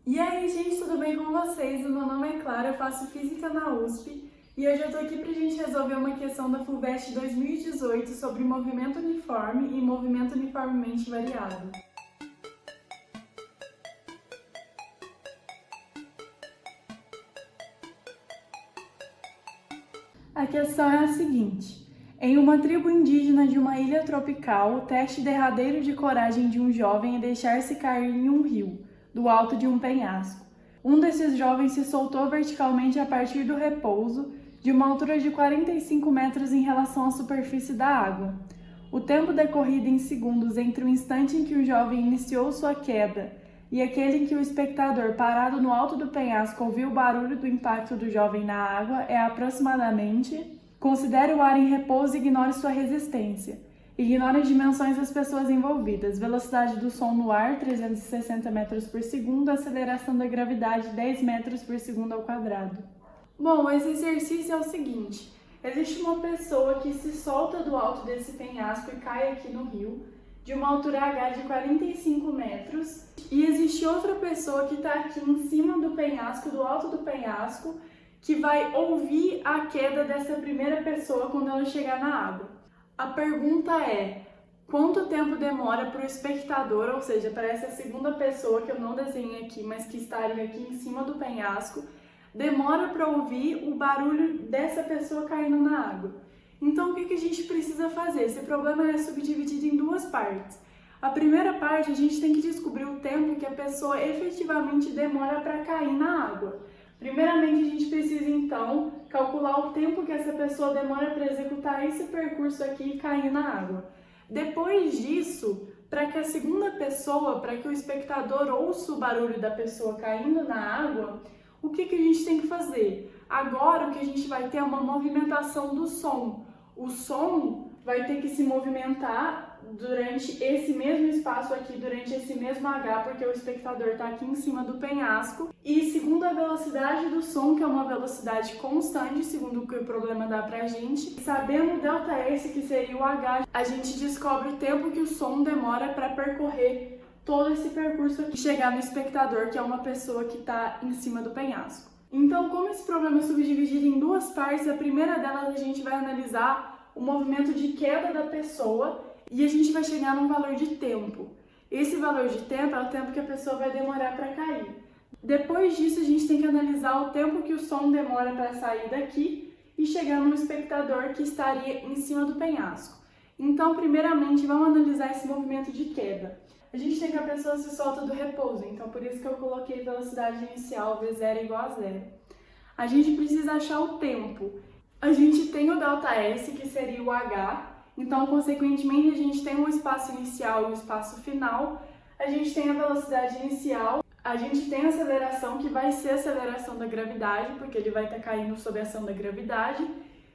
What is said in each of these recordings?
E aí, gente, tudo bem com vocês? O meu nome é Clara, eu faço Física na USP e hoje eu tô aqui pra gente resolver uma questão da FUVEST 2018 sobre movimento uniforme e movimento uniformemente variado. A questão é a seguinte: em uma tribo indígena de uma ilha tropical, o teste derradeiro de coragem de um jovem é deixar-se cair em um rio, do alto de um penhasco. Um desses jovens se soltou verticalmente a partir do repouso, de uma altura de 45 metros em relação à superfície da água. O tempo decorrido em segundos entre o instante em que o jovem iniciou sua queda e aquele em que o espectador, parado no alto do penhasco, ouviu o barulho do impacto do jovem na água é aproximadamente... Considere o ar em repouso e ignore sua resistência. Ignore as dimensões das pessoas envolvidas. Velocidade do som no ar, 360 metros por segundo. Aceleração da gravidade, 10 metros por segundo ao quadrado. Bom, esse exercício é o seguinte. Existe uma pessoa que se solta do alto desse penhasco e cai aqui no rio, de uma altura H de 45 metros. E existe outra pessoa que está aqui em cima do penhasco, do alto do penhasco, que vai ouvir a queda dessa primeira pessoa quando ela chegar na água. A pergunta é: quanto tempo demora para o espectador, ou seja, para essa segunda pessoa que eu não desenhei aqui, mas que estaria aqui em cima do penhasco, demora para ouvir o barulho dessa pessoa caindo na água? Então, o que a gente precisa fazer? Esse problema é subdividido em duas partes. A primeira parte, a gente tem que descobrir o tempo que a pessoa efetivamente demora para cair na água. Primeiramente, a gente precisa, então, calcular o tempo que essa pessoa demora para executar esse percurso aqui e cair na água. Depois disso, para que a segunda pessoa, para que o espectador ouça o barulho da pessoa caindo na água, o que a gente tem que fazer? Agora, o que a gente vai ter é uma movimentação do som. O som vai ter que se movimentar durante esse mesmo espaço aqui, durante esse mesmo H, porque o espectador está aqui em cima do penhasco. E segundo a velocidade do som, que é uma velocidade constante, segundo o que o problema dá pra gente, sabendo o ΔS, que seria o H, a gente descobre o tempo que o som demora para percorrer todo esse percurso aqui e chegar no espectador, que é uma pessoa que está em cima do penhasco. Então, como esse problema é subdividido em duas partes, a primeira delas a gente vai analisar o movimento de queda da pessoa e a gente vai chegar num valor de tempo. Esse valor de tempo é o tempo que a pessoa vai demorar para cair. Depois disso, a gente tem que analisar o tempo que o som demora para sair daqui e chegar no espectador que estaria em cima do penhasco. Então, primeiramente, vamos analisar esse movimento de queda. A gente tem que a pessoa se solta do repouso, então por isso que eu coloquei velocidade inicial V0 igual a 0. A gente precisa achar o tempo. A gente tem o ΔS, que seria o H, então, consequentemente, a gente tem um espaço inicial e um espaço final. A gente tem a velocidade inicial, a gente tem a aceleração, que vai ser a aceleração da gravidade, porque ele vai estar caindo sob a ação da gravidade.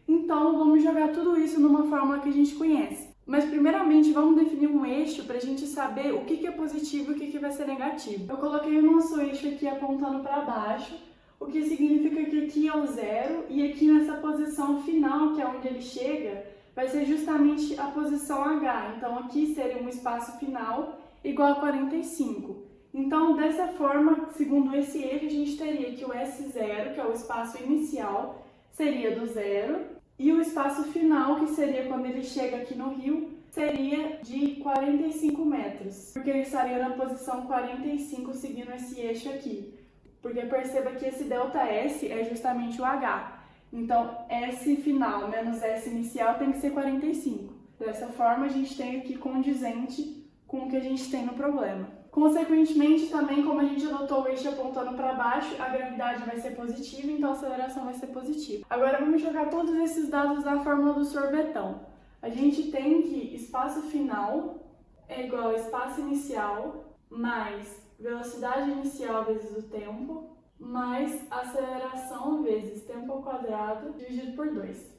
Então, vamos jogar tudo isso numa fórmula que a gente conhece. Mas, primeiramente, vamos definir um eixo para a gente saber o que é positivo e o que vai ser negativo. Eu coloquei o nosso eixo aqui apontando para baixo, o que significa que aqui é o zero e aqui nessa posição final, que é onde ele chega, vai ser justamente a posição H. Então, aqui seria um espaço final igual a 45. Então, dessa forma, segundo esse eixo, a gente teria que o S0, que é o espaço inicial, seria do zero, e o espaço final, que seria quando ele chega aqui no rio, seria de 45 metros, porque ele estaria na posição 45 seguindo esse eixo aqui. Porque perceba que esse ΔS é justamente o H. Então, S final menos S inicial tem que ser 45. Dessa forma, a gente tem aqui condizente com o que a gente tem no problema. Consequentemente, também, como a gente adotou o eixo apontando para baixo, a gravidade vai ser positiva, então a aceleração vai ser positiva. Agora, vamos jogar todos esses dados na fórmula do sorvetão. A gente tem que espaço final é igual a espaço inicial mais velocidade inicial vezes o tempo, mais aceleração vezes tempo ao quadrado dividido por 2.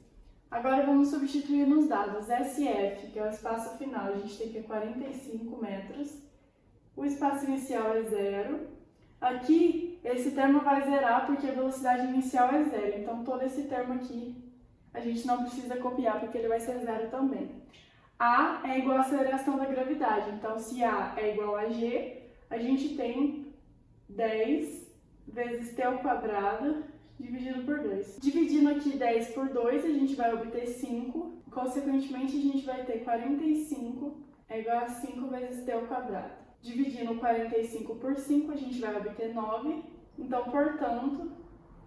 Agora vamos substituir nos dados. SF, que é o espaço final, a gente tem que 45 metros. O espaço inicial é 0. Aqui, esse termo vai zerar porque a velocidade inicial é 0. Então, todo esse termo aqui, a gente não precisa copiar porque ele vai ser 0 também. A é igual à aceleração da gravidade. Então, se A é igual a G, a gente tem 10 vezes t ao quadrado dividido por 2. Dividindo aqui 10 por 2, a gente vai obter 5. Consequentemente, a gente vai ter 45 é igual a 5 vezes t ao quadrado. Dividindo 45 por 5, a gente vai obter 9. Então, portanto,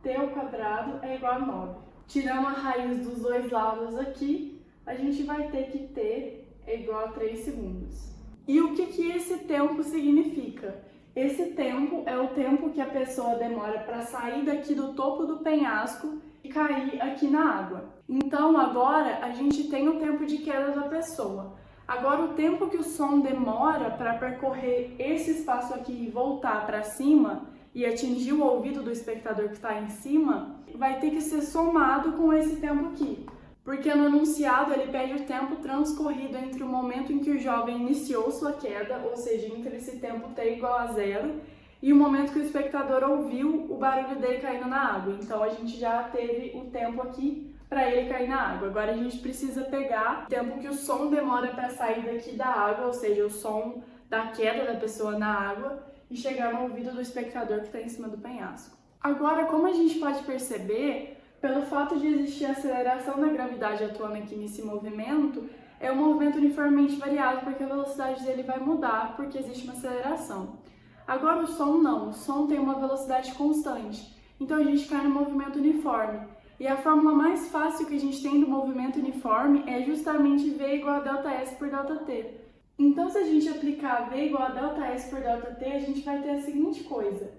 t ao quadrado é igual a 9. Tirando a raiz dos dois lados aqui, a gente vai ter que t é igual a 3 segundos. E o que esse tempo significa? Esse tempo é o tempo que a pessoa demora para sair daqui do topo do penhasco e cair aqui na água. Então, agora, a gente tem o tempo de queda da pessoa. Agora, o tempo que o som demora para percorrer esse espaço aqui e voltar para cima e atingir o ouvido do espectador que está em cima, vai ter que ser somado com esse tempo aqui. Porque no enunciado ele pede o tempo transcorrido entre o momento em que o jovem iniciou sua queda, ou seja, entre esse tempo t igual a 0, e o momento que o espectador ouviu o barulho dele caindo na água. Então a gente já teve o tempo aqui para ele cair na água. Agora a gente precisa pegar o tempo que o som demora para sair daqui da água, ou seja, o som da queda da pessoa na água, e chegar no ouvido do espectador que está em cima do penhasco. Agora, como a gente pode perceber, pelo fato de existir a aceleração da gravidade atuando aqui nesse movimento, é um movimento uniformemente variado, porque a velocidade dele vai mudar, porque existe uma aceleração. Agora o som não, o som tem uma velocidade constante, então a gente cai no movimento uniforme. E a fórmula mais fácil que a gente tem do movimento uniforme é justamente V igual a ΔS por ΔT. Então, se a gente aplicar V igual a ΔS por ΔT, a gente vai ter a seguinte coisa.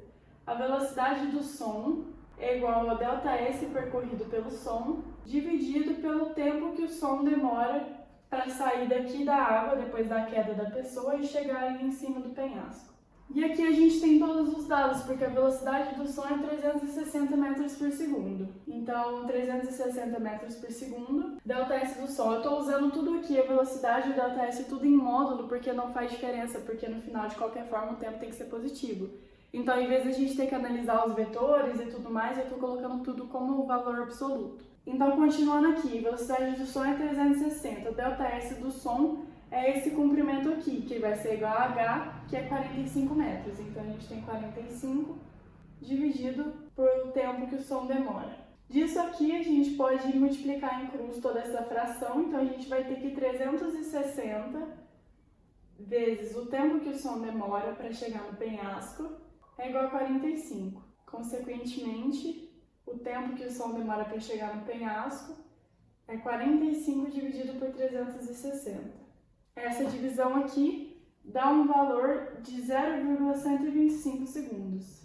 A velocidade do som é igual a ΔS percorrido pelo som, dividido pelo tempo que o som demora para sair daqui da água, depois da queda da pessoa, e chegar ali em cima do penhasco. E aqui a gente tem todos os dados, porque a velocidade do som é 360 metros por segundo. Então, 360 metros por segundo, ΔS do som. Eu estou usando tudo aqui, a velocidade e o ΔS tudo em módulo, porque não faz diferença, porque no final, de qualquer forma, o tempo tem que ser positivo. Então, em vez de a gente ter que analisar os vetores e tudo mais, eu estou colocando tudo como valor absoluto. Então, continuando aqui, velocidade do som é 360, o ΔS do som é esse comprimento aqui, que vai ser igual a H, que é 45 metros. Então, a gente tem 45 dividido pelo tempo que o som demora. Disso aqui, a gente pode multiplicar em cruz toda essa fração. Então, a gente vai ter que 360 vezes o tempo que o som demora para chegar no penhasco é igual a 45. Consequentemente, o tempo que o som demora para chegar no penhasco é 45 dividido por 360. Essa divisão aqui dá um valor de 0,125 segundos.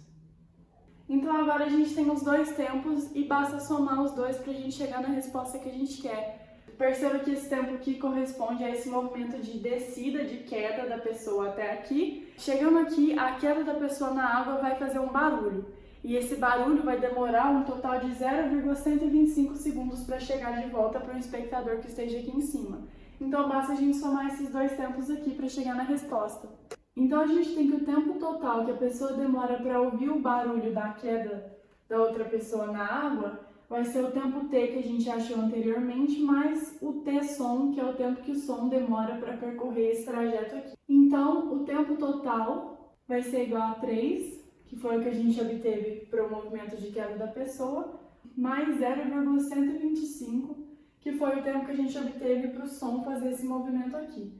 Então agora a gente tem os dois tempos e basta somar os dois para a gente chegar na resposta que a gente quer. Perceba que esse tempo aqui corresponde a esse movimento de descida, de queda da pessoa até aqui. Chegando aqui, a queda da pessoa na água vai fazer um barulho. E esse barulho vai demorar um total de 0,125 segundos para chegar de volta para o espectador que esteja aqui em cima. Então basta a gente somar esses dois tempos aqui para chegar na resposta. Então a gente tem que o tempo total que a pessoa demora para ouvir o barulho da queda da outra pessoa na água vai ser o tempo t que a gente achou anteriormente, mais o t-som, que é o tempo que o som demora para percorrer esse trajeto aqui. Então o tempo total vai ser igual a 3, que foi o que a gente obteve para o movimento de queda da pessoa, mais 0,125, que foi o tempo que a gente obteve para o som fazer esse movimento aqui.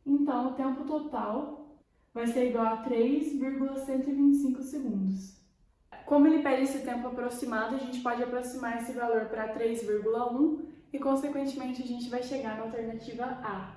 Então, o tempo total vai ser igual a 3,125 segundos. Como ele pede esse tempo aproximado, a gente pode aproximar esse valor para 3,1 e, consequentemente, a gente vai chegar na alternativa A.